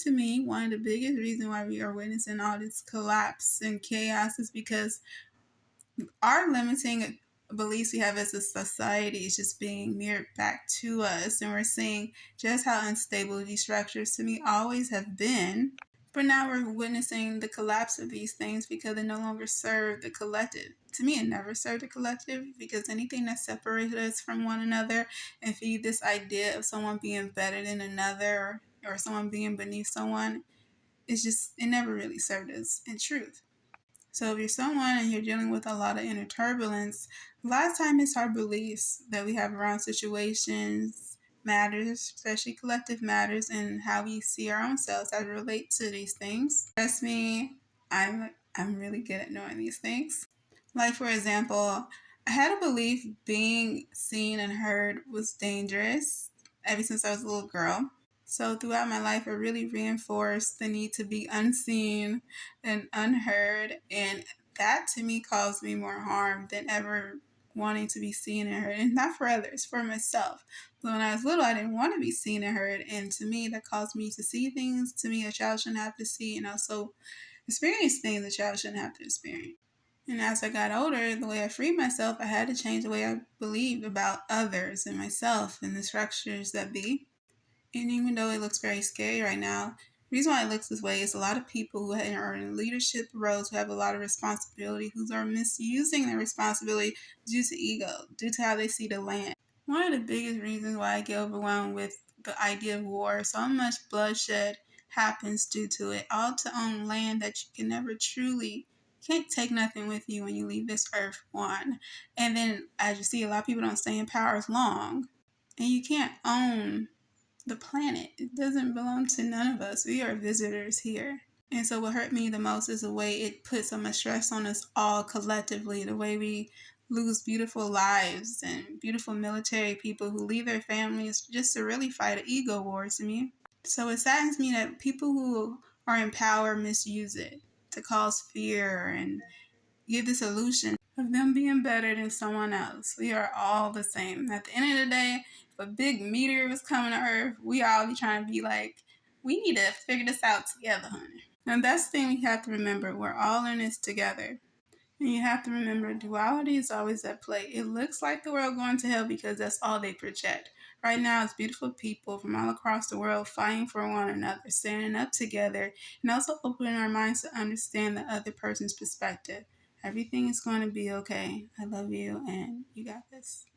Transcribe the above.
to me, one of the biggest reasons why we are witnessing all this collapse and chaos is because our limiting beliefs we have as a society is just being mirrored back to us. And we're seeing just how unstable these structures to me always have been. But now we're witnessing the collapse of these things because they no longer serve the collective. To me, it never served the collective because anything that separates us from one another and feed this idea of someone being better than another or someone being beneath someone, it never really served us in truth. So if you're someone and you're dealing with a lot of inner turbulence, a lot of time it's our beliefs that we have around situations matters, especially collective matters, and how we see our own selves as it relates to these things. Trust me, I'm really good at knowing these things. Like for example, I had a belief being seen and heard was dangerous ever since I was a little girl. So throughout my life, it really reinforced the need to be unseen and unheard. And that to me caused me more harm than ever wanting to be seen and heard. And not for others, for myself. But when I was little, I didn't want to be seen and heard. And to me, that caused me to see things to me a child shouldn't have to see, and also experience things a child shouldn't have to experience. And as I got older, the way I freed myself, I had to change the way I believed about others and myself and the structures that be. And even though it looks very scary right now, the reason why it looks this way is a lot of people who are in leadership roles who have a lot of responsibility, who are misusing their responsibility due to ego, due to how they see the land. One of the biggest reasons why I get overwhelmed with the idea of war, so much bloodshed happens due to it, all to own land that you can never truly, can't take nothing with you when you leave this earth, one. And then as you see, a lot of people don't stay in power as long. And you can't own the planet. It doesn't belong to none of us. We are visitors here. And so what hurt me the most is the way it put so much stress on us all collectively, the way we lose beautiful lives and beautiful military people who leave their families just to really fight an ego war to me. So it saddens me that people who are in power misuse it to cause fear and give this illusion of them being better than someone else. We are all the same. At the end of the day, if a big meteor was coming to Earth, we all be trying to be like, we need to figure this out together, honey. And that's the thing we have to remember. We're all in this together. And you have to remember duality is always at play. It looks like the world going to hell because that's all they project. Right now, it's beautiful people from all across the world fighting for one another, standing up together, and also opening our minds to understand the other person's perspective. Everything is going to be okay. I love you, and you got this.